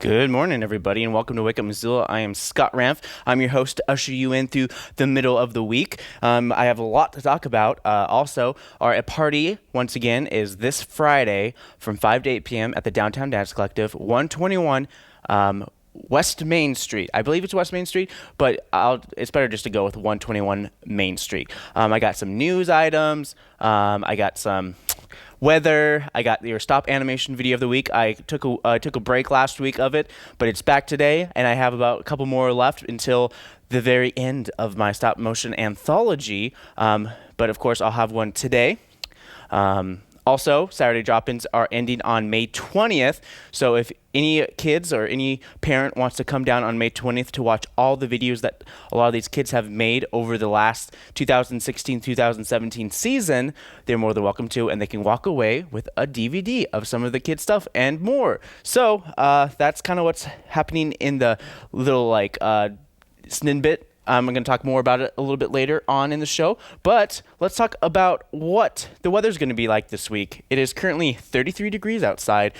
Good morning, everybody, and welcome to Wake Up Missoula. I am Scott Ramf. I'm your host to usher you in through the middle of the week. I have a lot to talk about. Also, our party, once again, is this Friday from 5 to 8 p.m. at the Downtown Dance Collective, 121 West Main Street. I believe it's West Main Street, but it's better just to go with 121 Main Street. I got some news items. I got some weather. I got your stop animation video of the week. I took a break last week of it, but it's back today, and I have about a couple more left until the very end of my stop motion anthology. But of course, I'll have one today. Also, Saturday drop-ins are ending on May 20th, so if any kids or any parent wants to come down on May 20th to watch all the videos that a lot of these kids have made over the last 2016-2017 season, they're more than welcome to, and they can walk away with a DVD of some of the kids' stuff and more. So that's kind of what's happening in the little snippet. I'm going to talk more about it a little bit later on in the show, but let's talk about what the weather's going to be like this week. It is currently 33 degrees outside.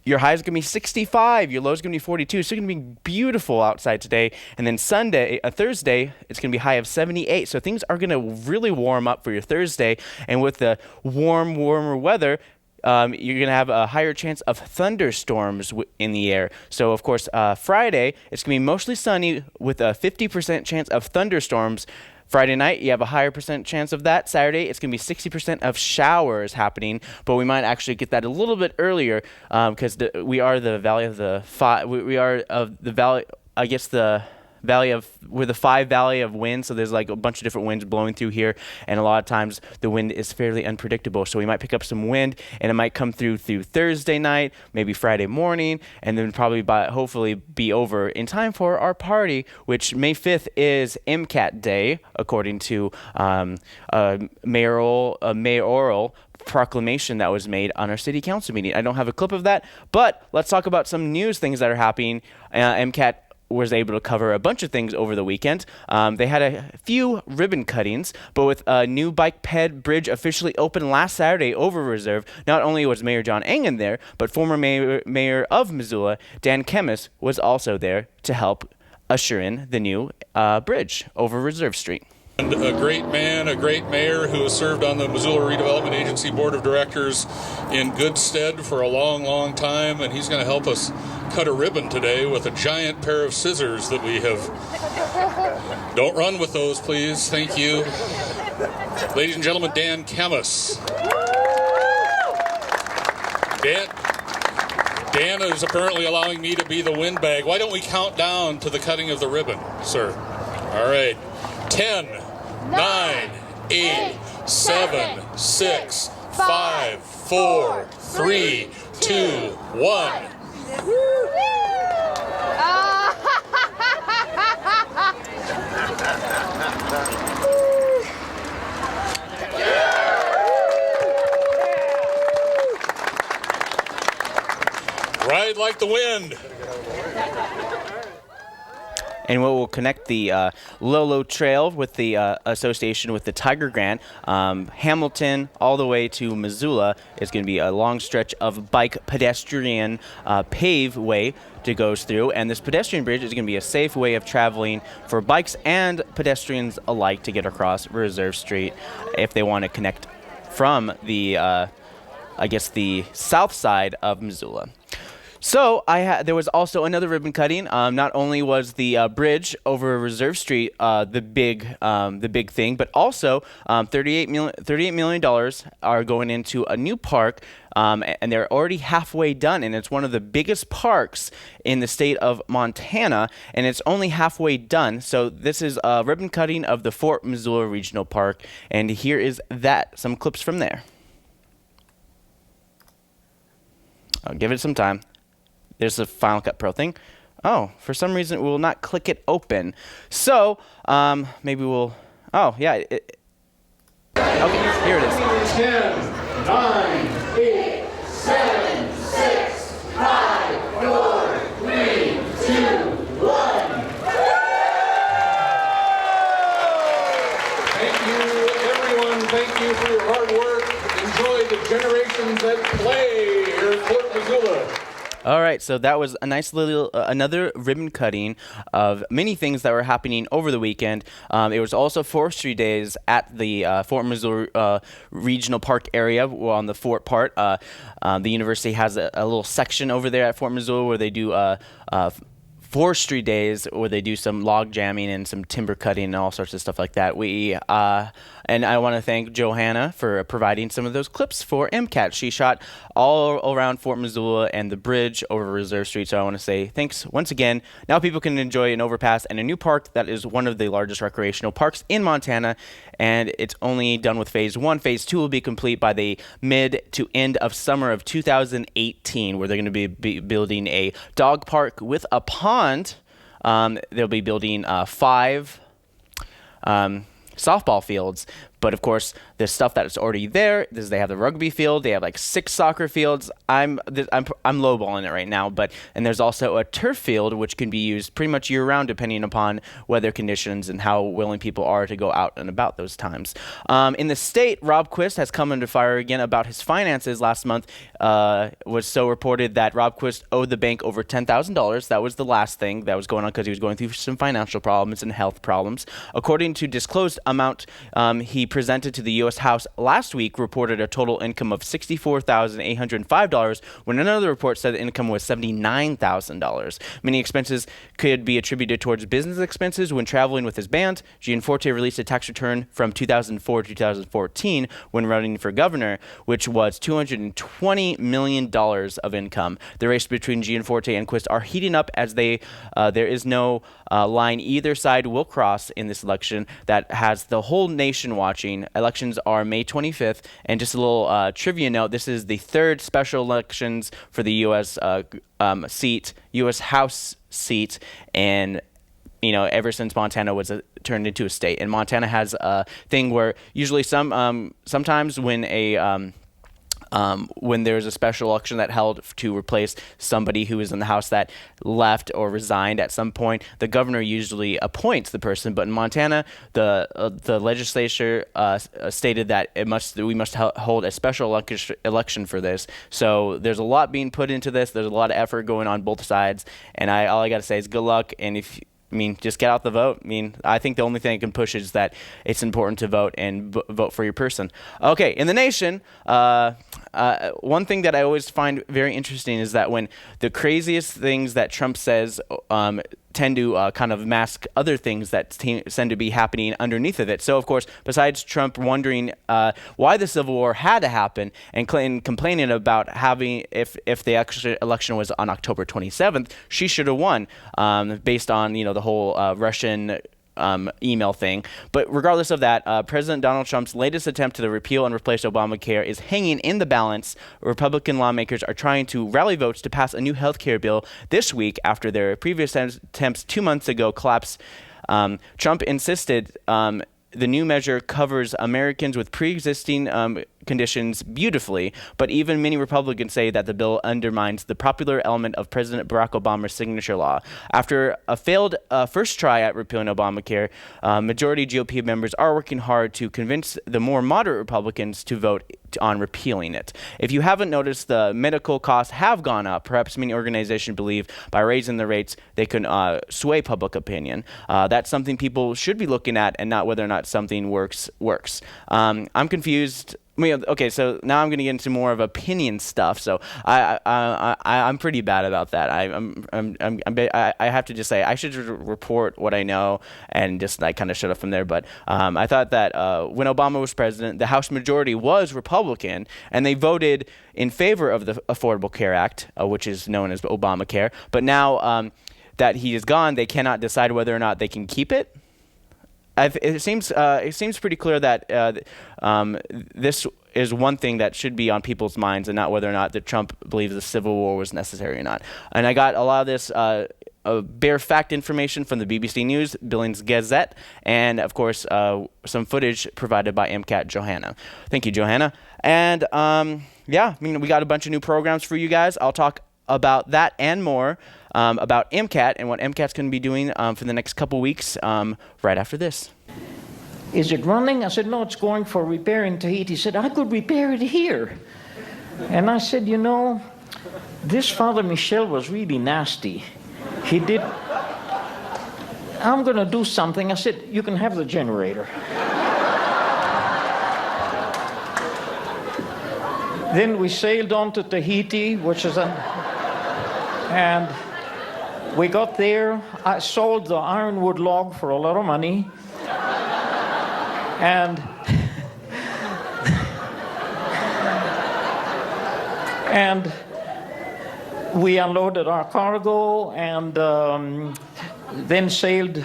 Your high is going to be 65. Your low is going to be 42. So it's going to be beautiful outside today. And then Thursday, it's going to be high of 78. So things are going to really warm up for your Thursday. And with the warmer weather, you're going to have a higher chance of thunderstorms in the air. So, of course, Friday, it's going to be mostly sunny with a 50% chance of thunderstorms. Friday night, you have a higher percent chance of that. Saturday, it's going to be 60% of showers happening, but we might actually get that a little bit earlier because we are the valley of the we are of the valley, I guess we're the 5 valley of wind, so there's like a bunch of different winds blowing through here, and a lot of times the wind is fairly unpredictable, so we might pick up some wind, and it might come through Thursday night, maybe Friday morning, and then probably hopefully be over in time for our party, which May 5th is MCAT Day, according to a mayoral proclamation that was made on our city council meeting. I don't have a clip of that, but let's talk about some news things that are happening. MCAT was able to cover a bunch of things over the weekend. They had a few ribbon cuttings, but with a new bike ped bridge officially opened last Saturday over Reserve, not only was Mayor John Engen there, but former mayor of Missoula, Dan Kemmis, was also there to help usher in the new bridge over Reserve Street. And a great man, a great mayor who has served on the Missoula Redevelopment Agency Board of Directors in good stead for a long, long time, and he's going to help us cut a ribbon today with a giant pair of scissors that we have. Don't run with those, please. Thank you. Ladies and gentlemen, Dan Kemmis. Dan is apparently allowing me to be the windbag. Why don't we count down to the cutting of the ribbon, sir? All right. 10, 9, 8, 7, 6, 5, 4, 3, 2, 1. Ride like the wind. And what will connect the Lolo Trail with the association with the Tiger Grant, Hamilton, all the way to Missoula is going to be a long stretch of bike pedestrian pave way to goes through. And this pedestrian bridge is going to be a safe way of traveling for bikes and pedestrians alike to get across Reserve Street if they want to connect from the, the south side of Missoula. So there was also another ribbon cutting. Not only was the bridge over Reserve Street the big thing, but also $38 million are going into a new park, and they're already halfway done. And it's one of the biggest parks in the state of Montana, and it's only halfway done. So this is a ribbon cutting of the Fort Missoula Regional Park, and here is some clips from there. I'll give it some time. There's the Final Cut Pro thing. Oh, for some reason it will not click it open. So, maybe we'll... Oh, yeah. Okay, here it is. 10, 9, 8, 7, 6, 5, 4, 3, 2, 1. Thank you, everyone. Thank you for your hard work. Enjoy the generations that play here at Fort Missoula. All right, so that was a nice little another ribbon cutting of many things that were happening over the weekend. It was also Forestry Days at the Fort Missoula Regional Park area, on the fort part. The university has a little section over there at Fort Missoula where they do Forestry Days, where they do some log jamming and some timber cutting and all sorts of stuff like that. And I want to thank Johanna for providing some of those clips for MCAT. She shot all around Fort Missoula and the bridge over Reserve Street. So I want to say thanks once again. Now people can enjoy an overpass and a new park that is one of the largest recreational parks in Montana. And it's only done with phase 1. Phase 2 will be complete by the mid to end of summer of 2018, where they're going to be building a dog park with a pond. They'll be building 5 softball fields. But of course, the stuff that is already there is they have the rugby field. They have like 6 soccer fields. I'm lowballing it right now, and there's also a turf field which can be used pretty much year round depending upon weather conditions and how willing people are to go out and about those times. In the state, Rob Quist has come under fire again about his finances. Last month was so reported that Rob Quist owed the bank over $10,000. That was the last thing that was going on because he was going through some financial problems and health problems. According to disclosed amount, he presented to the U.S. House last week reported a total income of $64,805 when another report said the income was $79,000. Many expenses could be attributed towards business expenses when traveling with his band. Gianforte released a tax return from 2004 to 2014 when running for governor, which was $220 million of income. The race between Gianforte and Quist are heating up as there is no line either side will cross in this election that has the whole nation watching. Elections are May 25th, and just a little trivia note, this is the 3rd special elections for the U.S. U.S. House seat, and ever since Montana was turned into a state. And Montana has a thing where usually sometimes when there's a special election that held to replace somebody who was in the House that left or resigned at some point, the governor usually appoints the person. But in Montana, the legislature stated that we must hold a special election for this. So there's a lot being put into this. There's a lot of effort going on both sides, and all I got to say is good luck. And just get out the vote. I think the only thing I can push is that it's important to vote and vote for your person. Okay, in the nation, one thing that I always find very interesting is that when the craziest things that Trump says tend to kind of mask other things that tend to be happening underneath of it. So, of course, besides Trump wondering why the Civil War had to happen and complaining about if the election was on October 27th, she should have won based on the whole Russian email thing. But regardless of that, President Donald Trump's latest attempt to repeal and replace Obamacare is hanging in the balance. Republican lawmakers are trying to rally votes to pass a new health care bill this week after their previous attempts 2 months ago collapsed. Trump insisted the new measure covers Americans with pre-existing conditions beautifully, but even many Republicans say that the bill undermines the popular element of President Barack Obama's signature law. After a failed first try at repealing Obamacare, majority GOP members are working hard to convince the more moderate Republicans to vote on repealing it. If you haven't noticed, the medical costs have gone up. Perhaps many organizations believe by raising the rates, they can sway public opinion. That's something people should be looking at, and not whether or not something works. I'm confused. Okay, so now I'm going to get into more of opinion stuff. So I'm pretty bad about that. I have to just say I should report what I know and just kind of shut up from there. But I thought that when Obama was president, the House majority was Republican, and they voted in favor of the Affordable Care Act, which is known as Obamacare. But now that he is gone, they cannot decide whether or not they can keep it. It seems pretty clear that this is one thing that should be on people's minds, and not whether or not that Trump believes the Civil War was necessary or not. And I got a lot of this bare fact information from the BBC News, Billings Gazette, and of course some footage provided by MCAT Johanna. Thank you, Johanna. And we got a bunch of new programs for you guys. I'll talk about that and more. About MCAT and what MCAT's going to be doing for the next couple weeks right after this. Is it running? I said, no, it's going for repair in Tahiti. He said, I could repair it here. And I said, this Father Michel was really nasty. He did, I'm going to do something. I said, you can have the generator. Then we sailed on to Tahiti, which is and we got there. I sold the ironwood log for a lot of money. And we unloaded our cargo and then sailed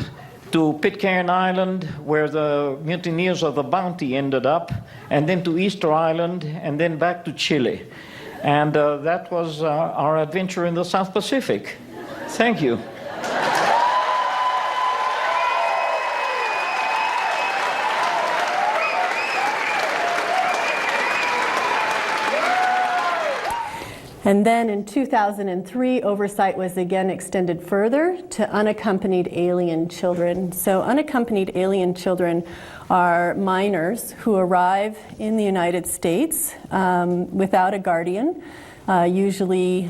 to Pitcairn Island, where the mutineers of the Bounty ended up, and then to Easter Island, and then back to Chile. And that was our adventure in the South Pacific. Thank you. And then in 2003, oversight was again extended further to unaccompanied alien children. So unaccompanied alien children are minors who arrive in the United States without a guardian. Usually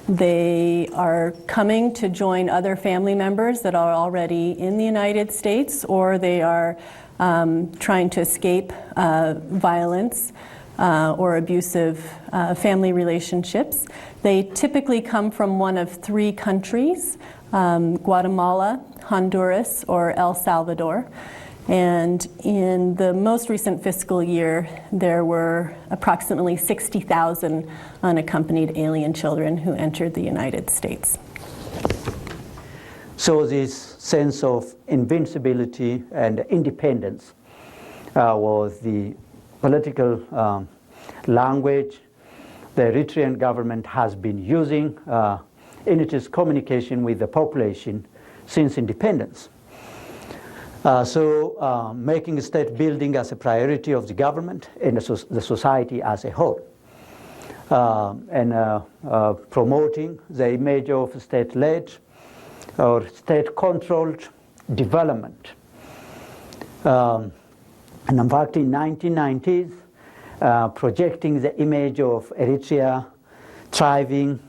they are coming to join other family members that are already in the United States, or they are trying to escape violence or abusive family relationships. They typically come from one of three countries, Guatemala, Honduras, or El Salvador. And in the most recent fiscal year, there were approximately 60,000 unaccompanied alien children who entered the United States. So this sense of invincibility and independence was the political language the Eritrean government has been using in its communication with the population since independence. So making state building as a priority of the government and the society as a whole, and promoting the image of state-led or state-controlled development. And in fact, in 1990s, projecting the image of Eritrea thriving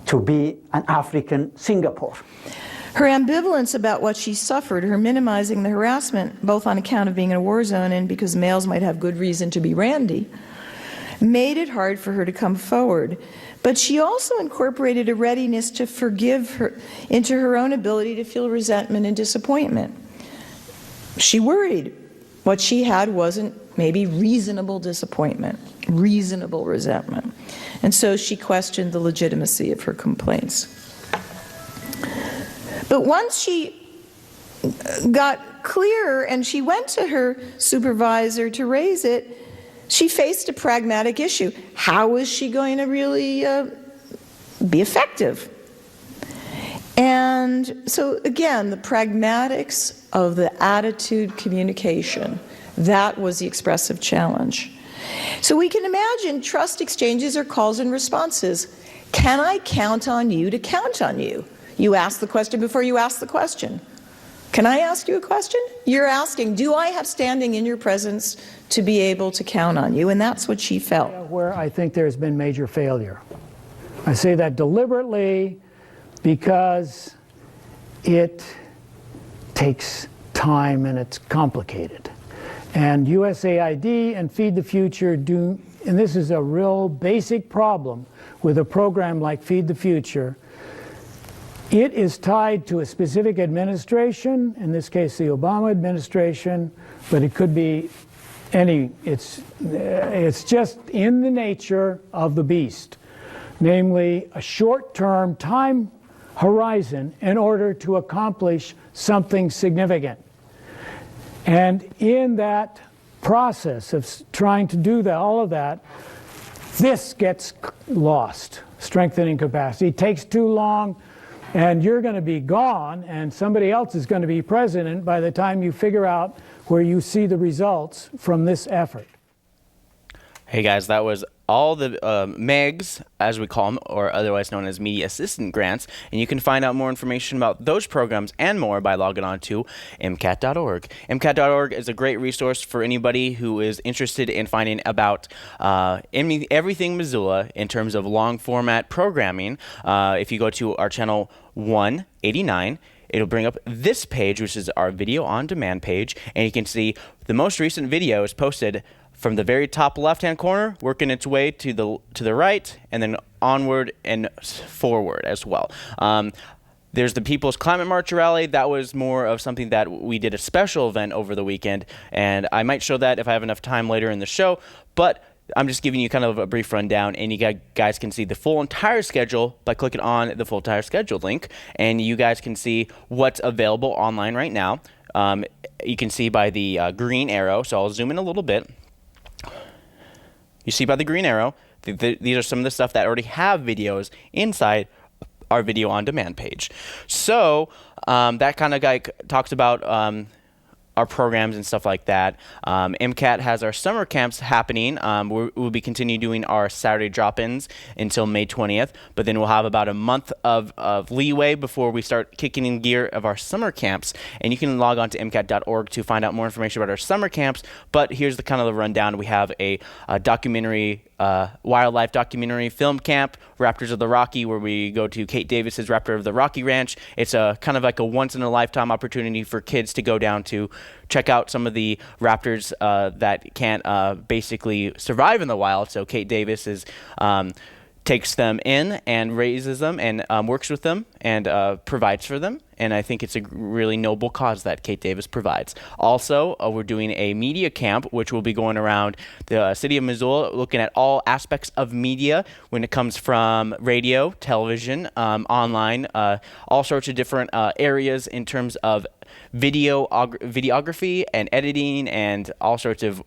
to be an African Singapore. Her ambivalence about what she suffered, her minimizing the harassment, both on account of being in a war zone and because males might have good reason to be randy, made it hard for her to come forward. But she also incorporated a readiness to forgive her into her own ability to feel resentment and disappointment. She worried what she had wasn't maybe reasonable disappointment, reasonable resentment. And so she questioned the legitimacy of her complaints. But once she got clearer and she went to her supervisor to raise it, she faced a pragmatic issue. How was she going to really be effective? And so again, the pragmatics of the attitude communication, that was the expressive challenge. So we can imagine trust exchanges are calls and responses. Can I count on you to count on you? You ask the question before you ask the question. Can I ask you a question? You're asking, do I have standing in your presence to be able to count on you? And that's what she felt. Where I think there's been major failure. I say that deliberately because it takes time and it's complicated. And USAID and Feed the Future do, and this is a real basic problem with a program like Feed the Future. It is tied to a specific administration, in this case the Obama administration, but it could be any, it's just in the nature of the beast, namely a short-term time horizon in order to accomplish something significant. And in that process of trying to do that, all of that, this gets lost, strengthening capacity. It takes too long, and you're going to be gone, and somebody else is going to be president by the time you figure out where you see the results from this effort. Hey guys, that was all the MEGs, as we call them, or otherwise known as Media Assistant Grants, and you can find out more information about those programs and more by logging on to MCAT.org. MCAT.org is a great resource for anybody who is interested in finding about everything Missoula in terms of long format programming. If you go to our channel 189, it'll bring up this page, which is our video on demand page, and you can see the most recent video is posted from the very top left-hand corner, working its way to the right, and then onward and forward as well. There's the People's Climate March rally. That was more of something that we did a special event over the weekend, and I might show that if I have enough time later in the show, but I'm just giving you kind of a brief rundown, and you guys can see the full entire schedule by clicking on the full entire schedule link, and you guys can see what's available online right now. You can see by the green arrow, so I'll zoom in a little bit. You see by the green arrow, these are some of the stuff that already have videos inside our video on demand page. So that kind of talks about our programs and stuff like that. MCAT has our summer camps happening. We'll be continuing doing our Saturday drop-ins until May 20th, but then we'll have about a month of leeway before we start kicking in gear of our summer camps. And you can log on to MCAT.org to find out more information about our summer camps. But here's the kind of the rundown. We have a documentary, wildlife documentary film camp, Raptors of the Rocky, where we go to Kate Davis's Raptor of the Rocky Ranch. It's a kind of like a once-in-a-lifetime opportunity for kids to go down to check out some of the raptors that can't basically survive in the wild. So Kate Davis takes them in and raises them and works with them and provides for them. And I think it's a really noble cause that Kate Davis provides. Also, we're doing a media camp, which will be going around the city of Missoula, looking at all aspects of media when it comes from radio, television, online, all sorts of different areas in terms of videography and editing and all sorts of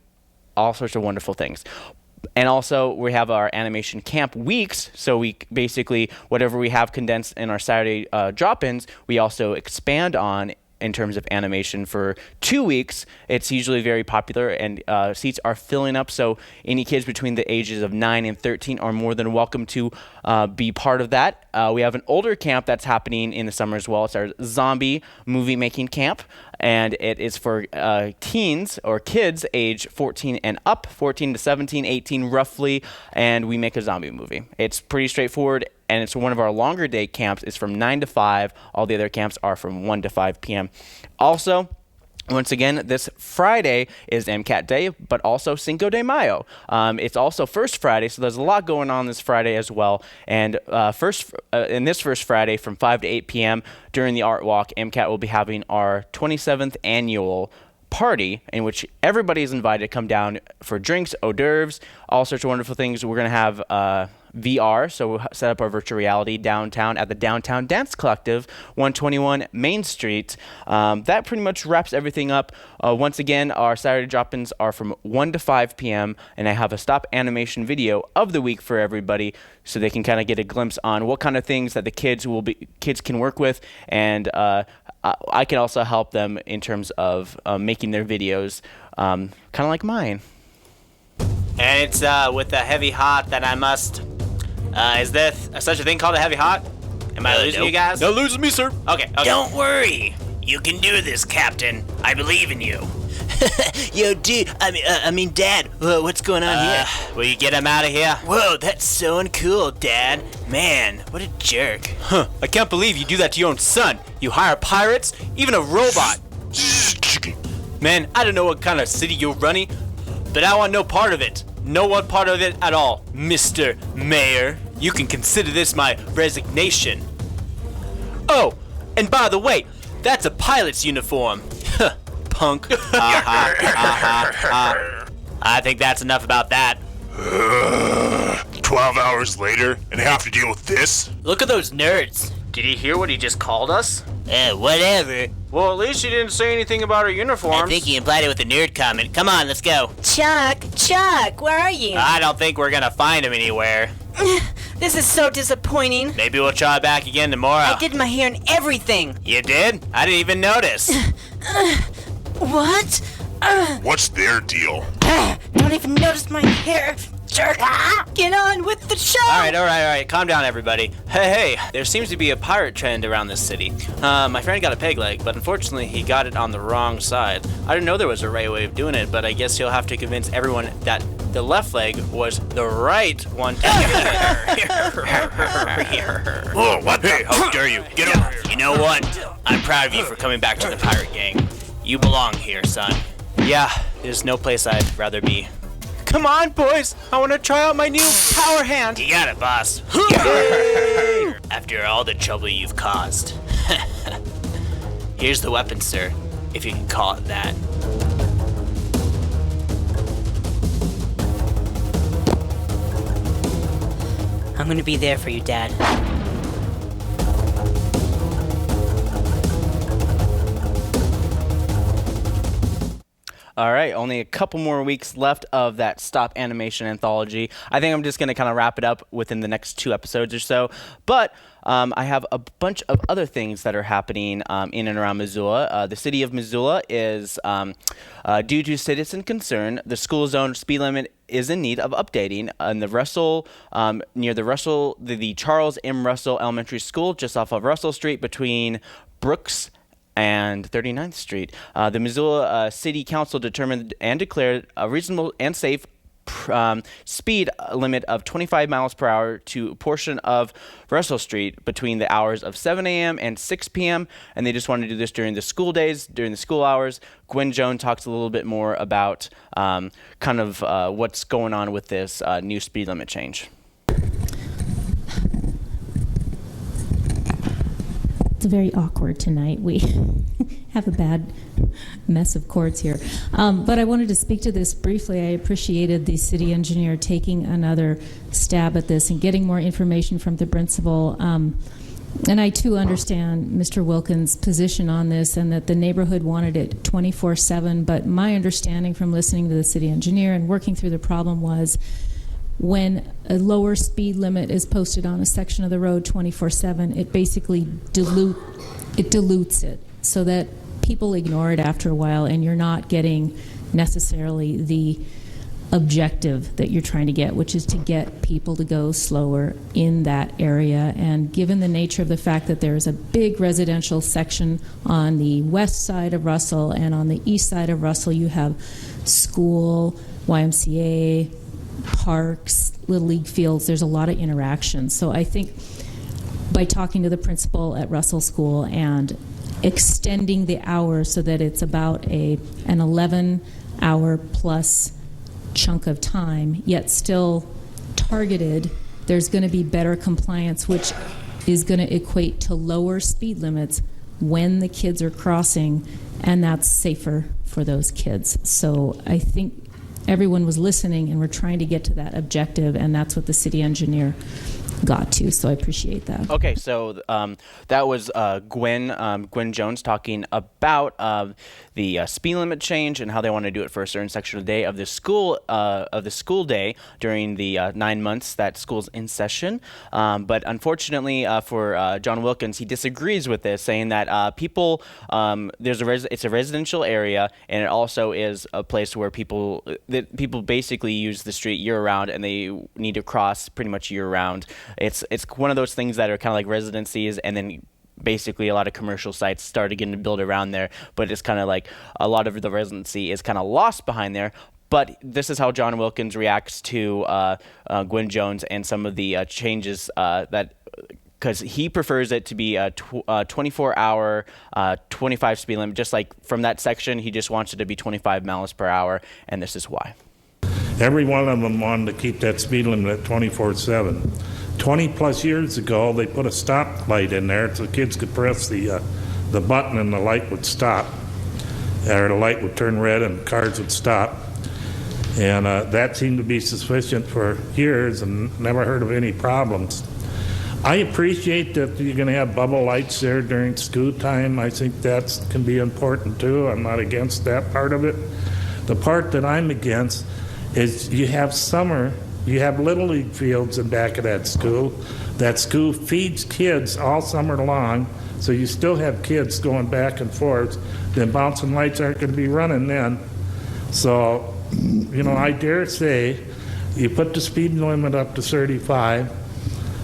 wonderful things. And also, we have our animation camp weeks, so we basically, whatever we have condensed in our Saturday drop-ins, we also expand on in terms of animation for 2 weeks. It's usually very popular, and seats are filling up, so any kids between the ages of 9 and 13 are more than welcome to be part of that. We have an older camp that's happening in the summer as well. It's our zombie movie making camp, and it is for teens or kids age 14 and up, 14 to 17, 18 roughly, and we make a zombie movie. It's pretty straightforward, and it's one of our longer day camps. It's from 9 to 5. All the other camps are from 1 to 5 p.m. Also, once again, this Friday is MCAT Day, but also Cinco de Mayo. It's also First Friday, so there's a lot going on this Friday as well. And in this first Friday from 5 to 8 p.m. during the Art Walk, MCAT will be having our 27th annual party in which everybody is invited to come down for drinks, hors d'oeuvres, all sorts of wonderful things. We're going to have VR, so we'll set up our virtual reality downtown at the Downtown Dance Collective, 121 Main Street. That pretty much wraps everything up. Once again, our Saturday drop-ins are from 1 to 5 p.m., and I have a stop animation video of the week for everybody so they can kind of get a glimpse on what kind of things that the kids can work with, and I can also help them in terms of making their videos kind of like mine. And it's with a heavy heart that I must. Is there such a thing called a heavy heart? Am I losing you guys? No losing me, sir. Okay. Don't worry. You can do this, Captain. I believe in you. Yo, dude. I mean, Dad. What's going on here? Will you get him out of here? Whoa, that's so uncool, Dad. Man, what a jerk. Huh. I can't believe you do that to your own son. You hire pirates, even a robot. Man, I don't know what kind of city you're running, but I want no part of it. No one part of it at all, Mr. Mayor. You can consider this my resignation. Oh, and by the way, that's a pilot's uniform. Punk. I think that's enough about that. 12 hours later, and have to deal with this? Look at those nerds. Did you hear what he just called us? Whatever. Well, at least he didn't say anything about our uniforms. I think he implied it with a nerd comment. Come on, let's go. Chuck, where are you? I don't think we're gonna find him anywhere. This is so disappointing. Maybe we'll try back again tomorrow. I did my hair and everything. You did? I didn't even notice. What? What's their deal? Don't even notice my hair. jerk! Get on with the show! All right. Calm down, everybody. Hey, there seems to be a pirate trend around this city. My friend got a peg leg, but unfortunately he got it on the wrong side. I didn't know there was a right way of doing it, but I guess you'll have to convince everyone that the left leg was the right one to Oh, what? Hey, how dare you? Get over here. You know what? I'm proud of you for coming back to the pirate gang. You belong here, son. Yeah, there's no place I'd rather be. Come on, boys! I want to try out my new power hand! You got it, boss. After all the trouble you've caused. Here's the weapon, sir, if you can call it that. I'm gonna be there for you, Dad. All right, only a couple more weeks left of that Stop Animation anthology. I think I'm just going to kind of wrap it up within the next 2 episodes or so. But I have a bunch of other things that are happening in and around Missoula. The city of Missoula is, due to citizen concern, the school zone speed limit is in need of updating. In the Russell, near the Charles M. Russell Elementary School, just off of Russell Street between Brooks and 39th Street. The Missoula City Council determined and declared a reasonable and safe speed limit of 25 miles per hour to a portion of Russell Street between the hours of 7 a.m. and 6 p.m. And they just wanted to do this during the school days, during the school hours. Gwen Jones talks a little bit more about what's going on with this new speed limit change. It's very awkward tonight. We have a bad mess of chords here. But I wanted to speak to this briefly. I appreciated the city engineer taking another stab at this and getting more information from the principal. And I, too, understand Mr. Wilkins' position on this and that the neighborhood wanted it 24/7. But my understanding from listening to the city engineer and working through the problem was when a lower speed limit is posted on a section of the road 24/7, it basically dilutes it so that people ignore it after a while, and you're not getting necessarily the objective that you're trying to get, which is to get people to go slower in that area. And given the nature of the fact that there's a big residential section on the west side of Russell, and on the east side of Russell you have school, YMCA, parks, Little League fields, there's a lot of interaction. So I think by talking to the principal at Russell School and extending the hours so that it's about an 11-hour plus chunk of time, yet still targeted, there's going to be better compliance, which is going to equate to lower speed limits when the kids are crossing, and that's safer for those kids. So I think everyone was listening, and we're trying to get to that objective, and that's what the city engineer got to. So I appreciate that. Okay, so that was Gwen Jones talking about the speed limit change and how they want to do it for a certain section of the day of the school day during the 9 months that school's in session. But unfortunately for John Wilkins, he disagrees with this, saying that people it's a residential area, and it also is a place where people basically use the street year round, and they need to cross pretty much year round. It's one of those things that are kind of like residencies, and then basically a lot of commercial sites started getting built around there, but it's kind of like a lot of the residency is kind of lost behind there. But this is how John Wilkins reacts to Gwen Jones and some of the changes because he prefers it to be a 24-hour, 25 speed limit. Just like from that section, he just wants it to be 25 miles per hour, and this is why. Every one of them wanted to keep that speed limit at 24/7. 20 plus years ago, they put a stop light in there so kids could press the button and the light would stop, or the light would turn red and cars would stop. And that seemed to be sufficient for years, and never heard of any problems. I appreciate that you're going to have bubble lights there during school time. I think that can be important too. I'm not against that part of it. The part that I'm against is you have Little League fields in back of that school. That school feeds kids all summer long, so you still have kids going back and forth. The bouncing lights aren't going to be running then. So, I dare say You put the speed limit up to 35,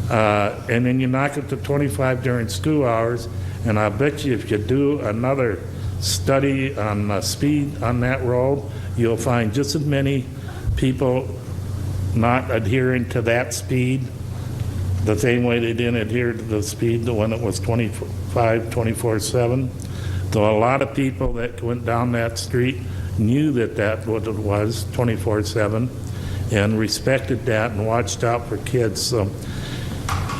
and then you knock it to 25 during school hours, and I bet you if you do another study on speed on that road, you'll find just as many people not adhering to that speed the same way they didn't adhere to the speed when it was 25, 24/7. So a lot of people that went down that street knew that that what it was 24/7 and respected that and watched out for kids. So,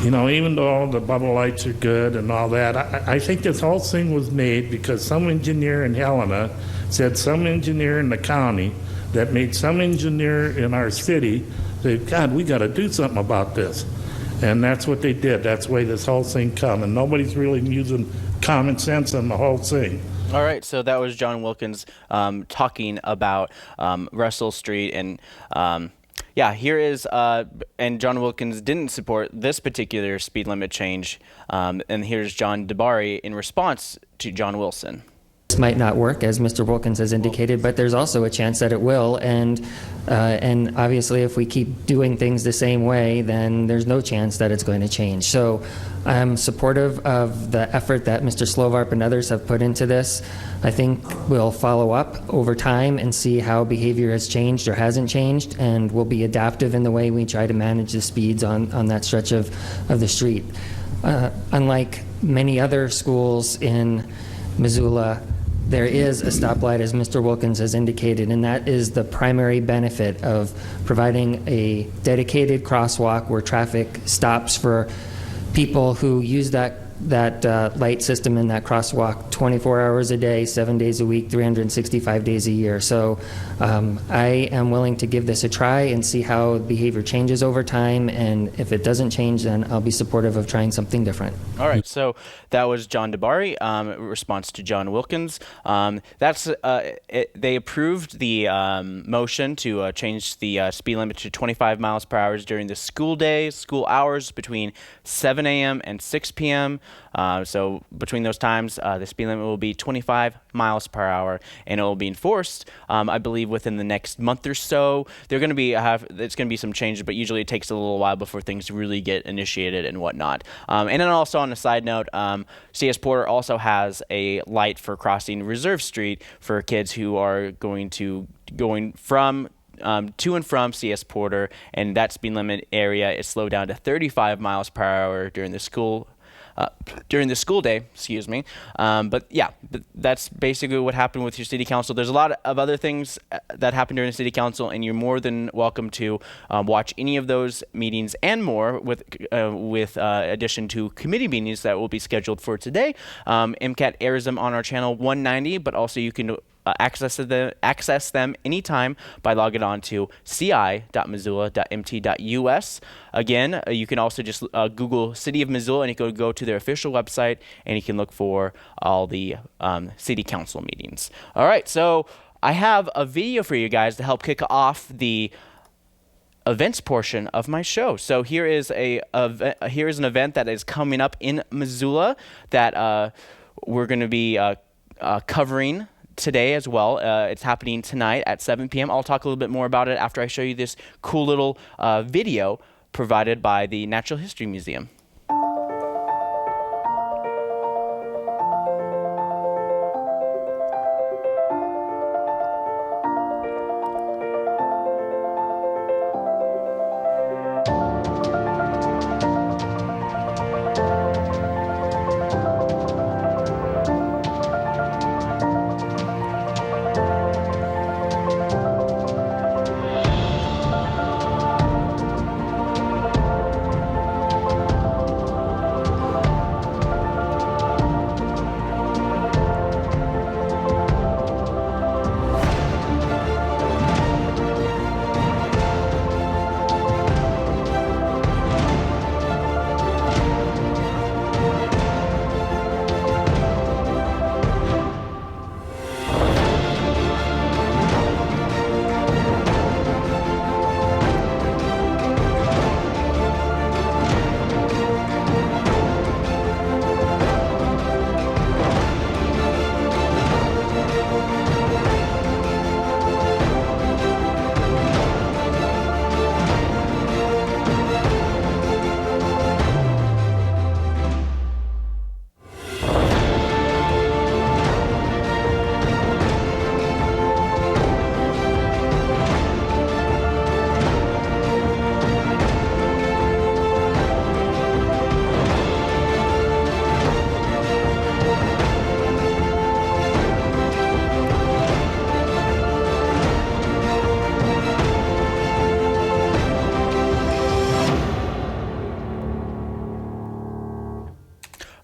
you know, even though the bubble lights are good and all that, I think this whole thing was made because some engineer in Helena said some engineer in the county that made some engineer in our city say, God, we got to do something about this. And that's what they did. That's the way this whole thing come. And nobody's really using common sense on the whole thing. All right, so that was John Wilkins talking about Russell Street, and yeah, here is, and John Wilkins didn't support this particular speed limit change, and here's John DeBari in response to John Wilson. This might not work, as Mr. Wilkins has indicated, but there's also a chance that it will, and obviously if we keep doing things the same way, then there's no chance that it's going to change. So I'm supportive of the effort that Mr. Slovarp and others have put into this. I think we'll follow up over time and see how behavior has changed or hasn't changed, and we'll be adaptive in the way we try to manage the speeds on that stretch of the street. Unlike many other schools in Missoula, there is a stoplight, as Mr. Wilkins has indicated, and that is the primary benefit of providing a dedicated crosswalk where traffic stops for people who use that light system in that crosswalk 24 hours a day, 7 days a week, 365 days a year. So I am willing to give this a try and see how behavior changes over time, and if it doesn't change, then I'll be supportive of trying something different. All right, so that was John DeBari, response to John Wilkins. They approved the motion to change the speed limit to 25 miles per hour during the school day, school hours between 7 a.m. and 6 p.m. So between those times, the speed limit will be 25 miles per hour, and it will be enforced, I believe, within the next month or so. It's going to be some changes, but usually it takes a little while before things really get initiated and whatnot. And then also on a side note, CS Porter also has a light for crossing Reserve Street for kids who are going from to and from CS Porter, and that speed limit area is slowed down to 35 miles per hour during the school day, excuse me. But yeah, that's basically what happened with your city council. There's a lot of other things that happened during the city council, and you're more than welcome to watch any of those meetings and more with addition to committee meetings that will be scheduled for today. MCAT airs them on our channel 190, but also you can access them anytime by logging on to ci.missoula.mt.us. Again, you can also just Google City of Missoula, and you can go to their official website, and you can look for all the city council meetings. All right, so I have a video for you guys to help kick off the events portion of my show. So here is an event that is coming up in Missoula that we're going to be covering today as well. It's happening tonight at 7 p.m. I'll talk a little bit more about it after I show you this cool little video provided by the Natural History Museum.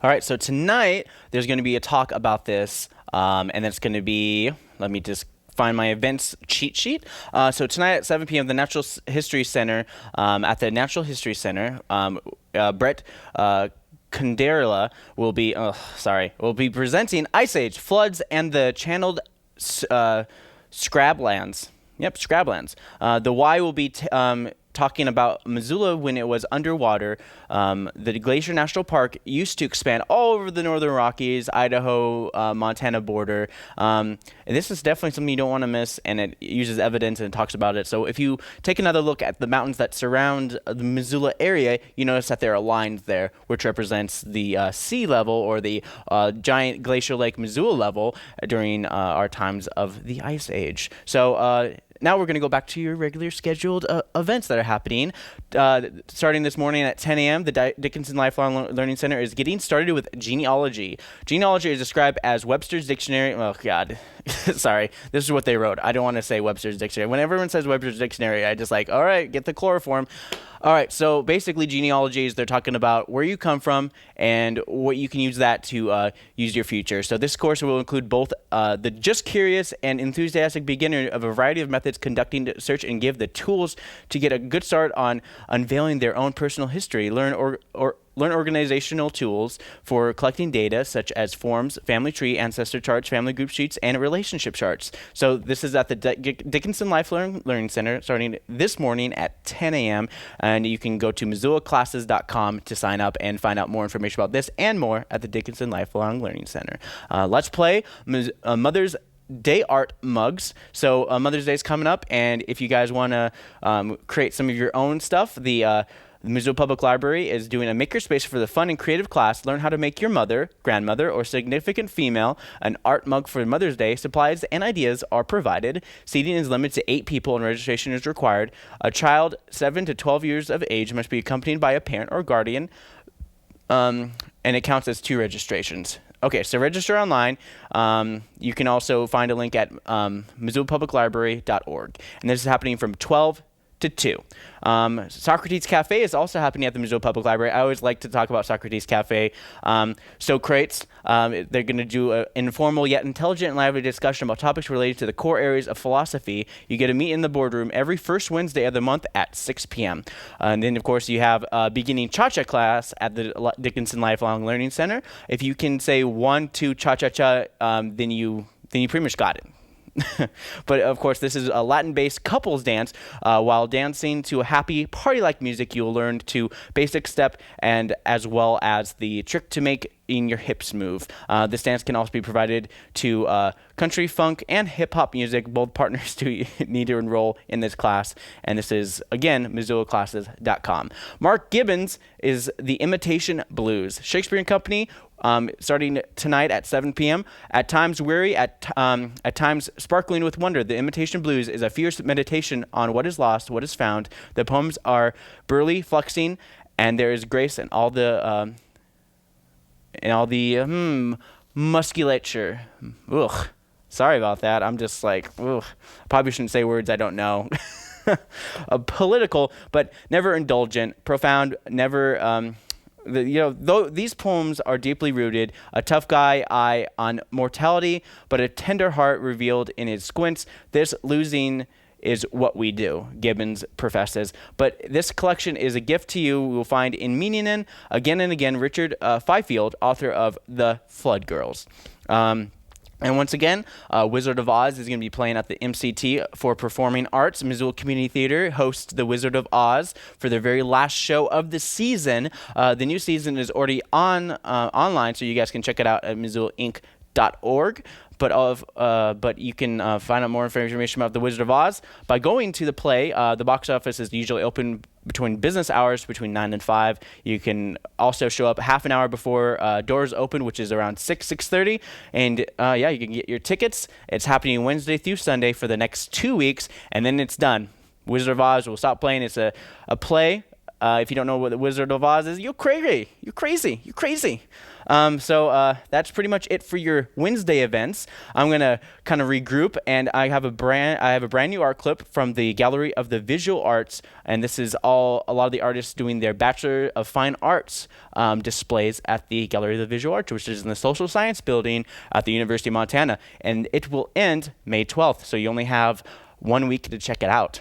All right, so tonight there's going to be a talk about this, and it's going to be, let me just find my events cheat sheet. So tonight at 7 p.m. the Natural History Center, at the Natural History Center, Brett Kunderla will be presenting Ice Age, Floods, and the Channeled Scrablands. Yep, Scrablands. The Y will be talking about Missoula when it was underwater. The Glacier National Park used to expand all over the northern Rockies, Idaho, Montana border. And this is definitely something you don't want to miss, and it uses evidence and it talks about it. So if you take another look at the mountains that surround the Missoula area, you notice that there are lines there, which represents the sea level or the giant glacier lake Missoula level during our times of the Ice Age. So now we're going to go back to your regular scheduled events that are happening. Starting this morning at 10 a.m., the Dickinson Lifelong Learning Center is getting started with genealogy. Genealogy is described as Webster's Dictionary. Oh, God. Sorry. This is what they wrote. I don't want to say Webster's Dictionary. When everyone says Webster's Dictionary, I just all right, get the chloroform. All right, so basically genealogy is they're talking about where you come from and what you can use that to use your future. So this course will include both the just curious and enthusiastic beginner of a variety of methods conducting search and give the tools to get a good start on unveiling their own personal history. Learn organizational tools for collecting data such as forms, family tree, ancestor charts, family group sheets, and relationship charts. So this is at the Dickinson Lifelong Learning Center starting this morning at 10 a.m. And you can go to MissoulaClasses.com to sign up and find out more information about this and more at the Dickinson Lifelong Learning Center. Let's play Mother's Day art mugs. So Mother's Day is coming up, and if you guys want to create some of your own stuff, the Missoula Public Library is doing a makerspace for the fun and creative class. Learn how to make your mother, grandmother, or significant female an art mug for Mother's Day. Supplies and ideas are provided. Seating is limited to 8 people and registration is required. A child 7 to 12 years of age must be accompanied by a parent or guardian, and it counts as 2 registrations. Okay, so register online. You can also find a link at MissoulaPublicLibrary.org. And this is happening from 12 to 2. Socrates Cafe is also happening at the Missoula Public Library. I always like to talk about Socrates Cafe. So crates, they're going to do an informal yet intelligent and lively discussion about topics related to the core areas of philosophy. You get to meet in the boardroom every first Wednesday of the month at 6 p.m. And then, of course, you have a beginning cha-cha class at the Dickinson Lifelong Learning Center. If you can say 1, 2, cha-cha-cha, then you pretty much got it. But of course, this is a Latin-based couples dance. While dancing to a happy party-like music, you'll learn to basic step and as well as the trick to make in your hips move. This dance can also be provided to country, funk, and hip-hop music. Both partners do need to enroll in this class. And this is, again, MissoulaClasses.com. Mark Gibbons is The Imitation Blues. Shakespeare & Company, starting tonight at 7 p.m. At times weary, at times sparkling with wonder, The Imitation Blues is a fierce meditation on what is lost, what is found. The poems are burly, flexing, and there is grace in all the musculature. Ugh. Sorry about that. I'm just ugh. Probably shouldn't say words I don't know. Political, but never indulgent. Profound, never... though these poems are deeply rooted, a tough guy eye on mortality, but a tender heart revealed in his squints. This losing is what we do, Gibbons professes. But this collection is a gift to you. We will find in meaning in, again and again, Richard Fifield, author of The Flood Girls. And once again, Wizard of Oz is going to be playing at the MCT for Performing Arts. Missoula Community Theater hosts the Wizard of Oz for their very last show of the season. The new season is already online, so you guys can check it out at MissoulaInc.org. But you can find out more information about The Wizard of Oz by going to the play. The box office is usually open between business hours, between 9 and 5. You can also show up half an hour before doors open, which is around 6:30. And you can get your tickets. It's happening Wednesday through Sunday for the next 2 weeks, and then it's done. Wizard of Oz will stop playing. It's a play If you don't know what the Wizard of Oz is, you're crazy. You're crazy. You're crazy. So that's pretty much it for your Wednesday events. I'm gonna kind of regroup, and I have a brand new art clip from the Gallery of the Visual Arts, and this is a lot of the artists doing their Bachelor of Fine Arts displays at the Gallery of the Visual Arts, which is in the Social Science Building at the University of Montana, and it will end May 12th. So you only have 1 week to check it out.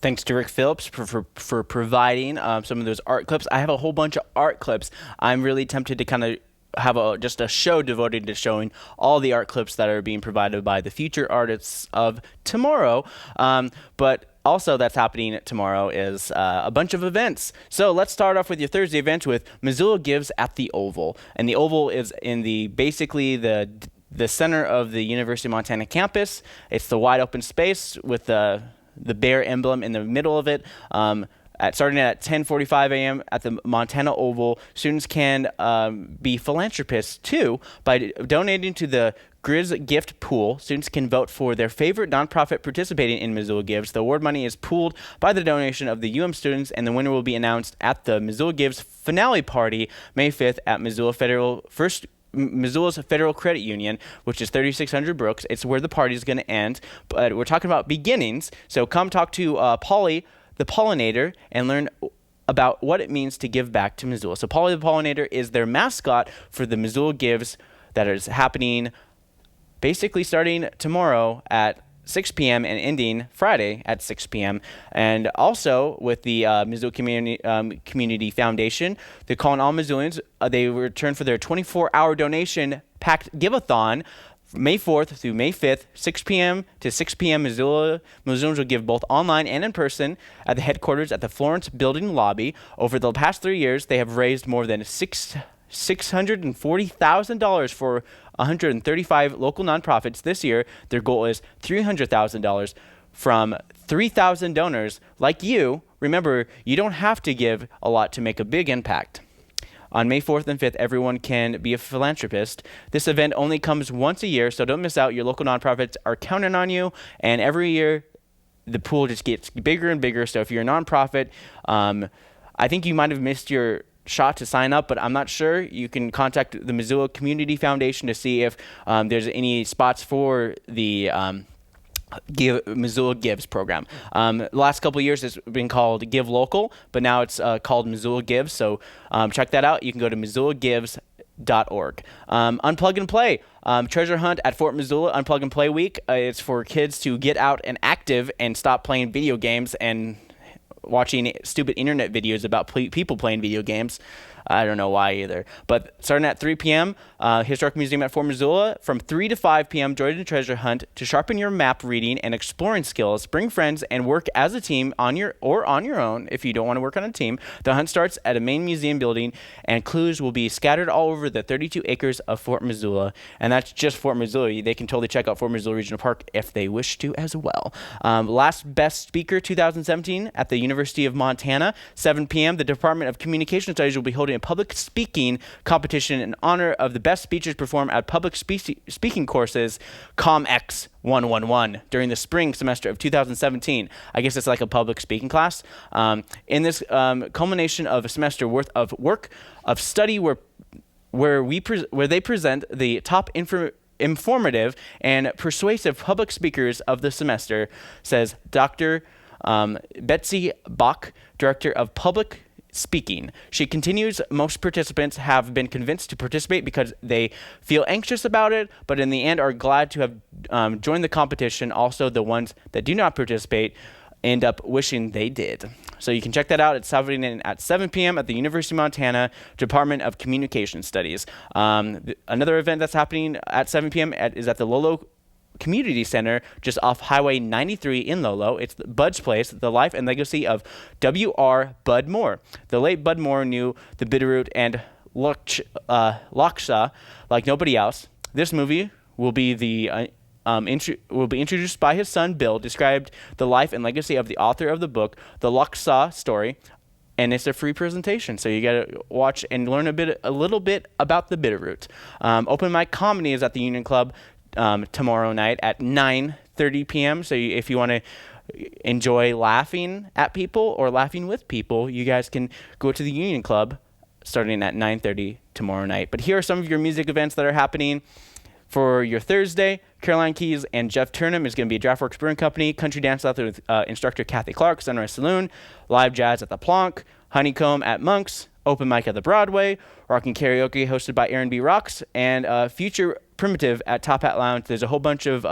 Thanks to Rick Phillips for providing some of those art clips. I have a whole bunch of art clips. I'm really tempted to kind of have just a show devoted to showing all the art clips that are being provided by the future artists of tomorrow. But also that's happening tomorrow is a bunch of events. So let's start off with your Thursday event with Missoula Gives at the Oval. And the Oval is in basically the center of the University of Montana campus. It's the wide open space with the bear emblem in the middle of it. Starting at 10:45 a.m. at the Montana Oval, students can be philanthropists too by donating to the Grizz Gift Pool. Students can vote for their favorite nonprofit participating in Missoula Gives. The award money is pooled by the donation of the UM students, and the winner will be announced at the Missoula Gives finale party May 5th at Missoula's Federal Credit Union, which is 3600 Brooks. It's where the party is going to end. But we're talking about beginnings. So come talk to Polly, the Pollinator, and learn about what it means to give back to Missoula. So Polly the Pollinator is their mascot for the Missoula Gives that is happening basically starting tomorrow at 6 p.m. and ending Friday at 6 p.m. And also with the Missoula Community Foundation, they're calling all Missoulians. They return for their 24-hour donation packed give-a-thon May 4th through May 5th, 6 p.m. to 6 p.m. Missoulaans will give both online and in person at the headquarters at the Florence Building lobby. Over the past 3 years, they have raised more than $640,000 for 135 local nonprofits. This year, their goal is $300,000 from 3,000 donors like you. Remember, you don't have to give a lot to make a big impact. On May 4th and 5th, everyone can be a philanthropist. This event only comes once a year, so don't miss out. Your local nonprofits are counting on you, and every year the pool just gets bigger and bigger. So if you're a nonprofit, I think you might have missed your shot to sign up, but I'm not sure. You can contact the Missoula Community Foundation to see if there's any spots for the Missoula Gives program. The last couple of years it's been called Give Local, but now it's called Missoula Gives. So check that out. You can go to MissoulaGives.org. Unplug and Play. Treasure Hunt at Fort Missoula Unplug and Play Week. It's for kids to get out and active and stop playing video games and watching stupid internet videos about people playing video games. I don't know why either. But starting at 3 p.m., Historic Museum at Fort Missoula. From 3 to 5 p.m., join the treasure hunt to sharpen your map reading and exploring skills. Bring friends and work as a team on your own if you don't want to work on a team. The hunt starts at a main museum building, and clues will be scattered all over the 32 acres of Fort Missoula. And that's just Fort Missoula. They can totally check out Fort Missoula Regional Park if they wish to as well. Last Best Speaker 2017 at the University of Montana, 7 p.m. The Department of Communication Studies will be holding a public speaking competition in honor of the best speeches performed at public speaking courses ComX 111 during the spring semester of 2017. I guess it's like a public speaking class. In this culmination of a semester worth of work of study where they present the top informative and persuasive public speakers of the semester, says Dr. Betsy Bach, Director of Public Speaking. She continues, most participants have been convinced to participate because they feel anxious about it, but in the end are glad to have joined the competition. Also, the ones that do not participate end up wishing they did. So you can check that out. It's happening at 7 p.m. at the University of Montana Department of Communication Studies. Another event that's happening at 7 p.m. is at the Lolo Community Center, just off Highway 93 in Lolo. It's Bud's Place, the life and legacy of W.R. Bud Moore. The late Bud Moore knew the Bitterroot and Laksha like nobody else. This movie will be introduced by his son Bill, described the life and legacy of the author of the book, The Laksha Story, and it's a free presentation, so you got to watch and learn a little bit about the Bitterroot. Open mic comedy is at the Union Club tomorrow night at 9:30 p.m. So if you want to enjoy laughing at people or laughing with people, you guys can go to the Union Club starting at 9:30 tomorrow night. But here are some of your music events that are happening. For your Thursday, Caroline Keys and Jeff Turnham is going to be Draftworks Brewing Company, country dance out there with instructor Kathy Clark, Sunrise Saloon, live jazz at the Plonk, Honeycomb at Monk's, open mic at the Broadway, rocking karaoke hosted by Aaron B. Rocks, and Future Primitive at Top Hat Lounge. There's a whole bunch of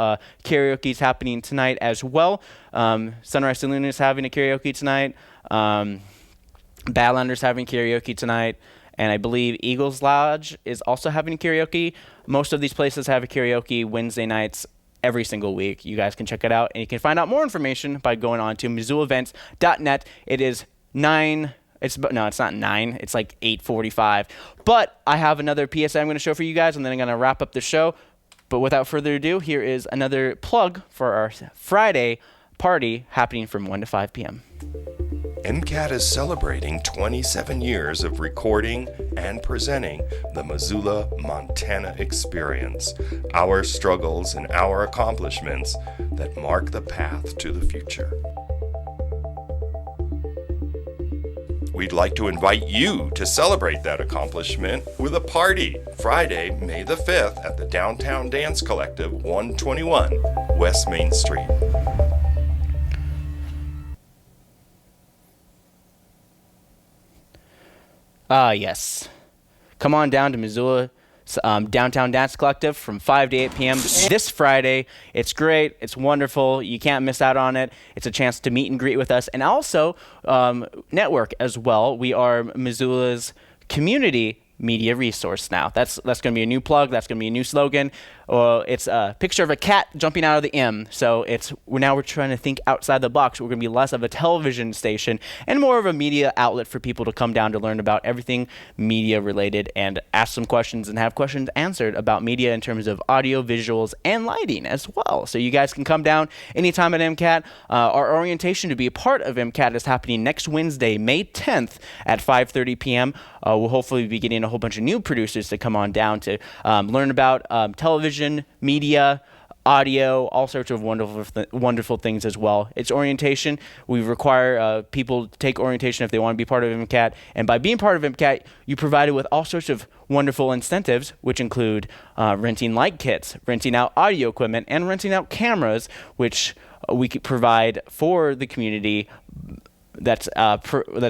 karaoke's happening tonight as well. Sunrise Saloon is having a karaoke tonight. Badlander's having karaoke tonight. And I believe Eagles Lodge is also having karaoke. Most of these places have a karaoke Wednesday nights every single week. You guys can check it out. And you can find out more information by going on to MissoulaEvents.net. It is 9... it's not 9. It's like 8:45. But I have another PSA I'm going to show for you guys, and then I'm going to wrap up the show. But without further ado, here is another plug for our Friday party happening from 1 to 5 p.m. MCAT is celebrating 27 years of recording and presenting the Missoula, Montana experience, our struggles and our accomplishments that mark the path to the future. We'd like to invite you to celebrate that accomplishment with a party Friday, May the 5th at the Downtown Dance Collective, 121 West Main Street. Yes. Come on down to Missoula Downtown Dance Collective from 5 to 8 p.m. this Friday. It's great. It's wonderful. You can't miss out on it. It's a chance to meet and greet with us and also network as well. We are Missoula's community media resource now. That's going to be a new plug. That's going to be a new slogan. It's a picture of a cat jumping out of the M. So we're trying to think outside the box. We're going to be less of a television station and more of a media outlet for people to come down to learn about everything media related and ask some questions and have questions answered about media in terms of audio, visuals, and lighting as well. So you guys can come down anytime at MCAT. Our orientation to be a part of MCAT is happening next Wednesday, May 10th at 5:30 p.m. We'll hopefully be getting a whole bunch of new producers to come on down to learn about television, media, audio, all sorts of wonderful things as well. It's orientation. We require people to take orientation if they want to be part of MCAT. And by being part of MCAT, you provide it with all sorts of wonderful incentives, which include renting light kits, renting out audio equipment, and renting out cameras, which we could provide for the community that's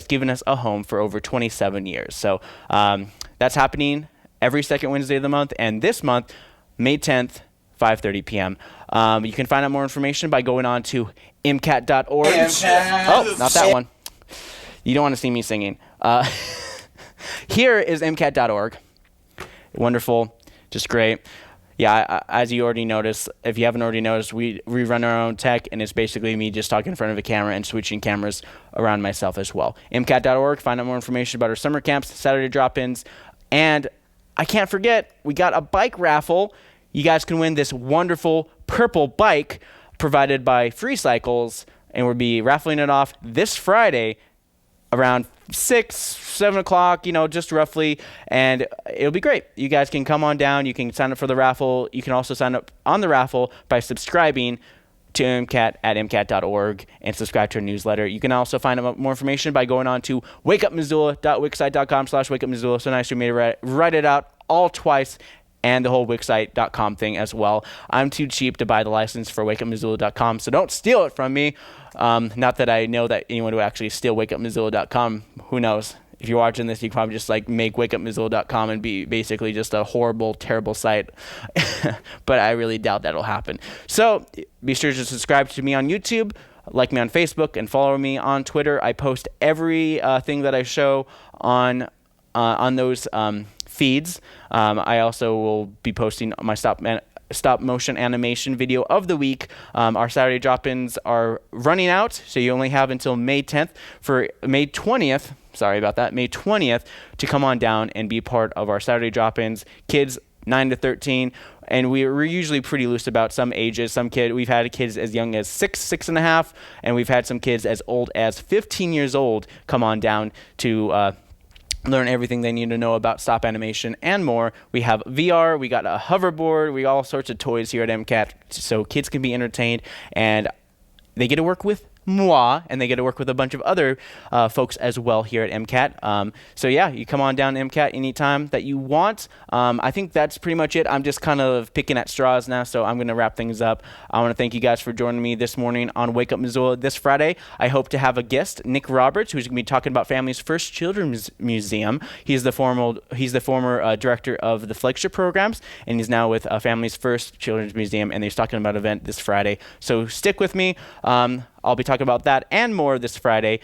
given us a home for over 27 years. So that's happening every second Wednesday of the month. And this month, May 10th, 5:30 p.m. You can find out more information by going on to MCAT.org. Oh, not that one. You don't want to see me singing. Here is MCAT.org. Wonderful, just great. Yeah, as you already noticed, if you haven't already noticed, we run our own tech, and it's basically me just talking in front of a camera and switching cameras around myself as well. MCAT.org, find out more information about our summer camps, Saturday drop-ins, and I can't forget, we got a bike raffle. You guys can win this wonderful purple bike provided by Free Cycles, and we'll be raffling it off this Friday around 6, 7 o'clock, just roughly, and it'll be great. You guys can come on down. You can sign up for the raffle. You can also sign up on the raffle by subscribing to MCAT at MCAT.org and subscribe to our newsletter. You can also find out more information by going on to wakeupmissoula.wixsite.com/wakeupmissoula. So nice you made it write it out all twice, and the whole wixsite.com thing as well. I'm too cheap to buy the license for wakeupmissoula.com, so don't steal it from me. Not that I know that anyone would actually steal wakeupmissoula.com. Who knows? If you're watching this, you can probably just make wakeupmissoula.com and be basically just a horrible, terrible site. But I really doubt that'll happen. So be sure to subscribe to me on YouTube, like me on Facebook, and follow me on Twitter. I post every thing that I show on those feeds. I also will be posting my stop motion animation video of the week. Our Saturday drop-ins are running out, so you only have until May 10th for May 20th. Sorry about that. May 20th to come on down and be part of our Saturday drop-ins. Kids 9 to 13, and we're usually pretty loose about some ages. We've had kids as young as 6 and a half, and we've had some kids as old as 15 years old come on down to learn everything they need to know about stop animation and more. We have VR, we got a hoverboard, we got all sorts of toys here at MCAT, so kids can be entertained, and they get to work with moi, and they get to work with a bunch of other folks as well here at MCAT. So yeah, you come on down to MCAT anytime that you want. I think that's pretty much it. I'm just kind of picking at straws now, so I'm going to wrap things up. I want to thank you guys for joining me this morning on Wake Up Missoula this Friday. I hope to have a guest, Nick Roberts, who's going to be talking about Family's First Children's Museum. He's the former director of the flagship programs, and he's now with Family's First Children's Museum, and he's talking about an event this Friday. So stick with me. I'll be talking about that and more this Friday,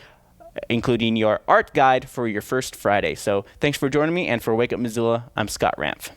including your art guide for your first Friday. So thanks for joining me, and for Wake Up Missoula, I'm Scott Ramph.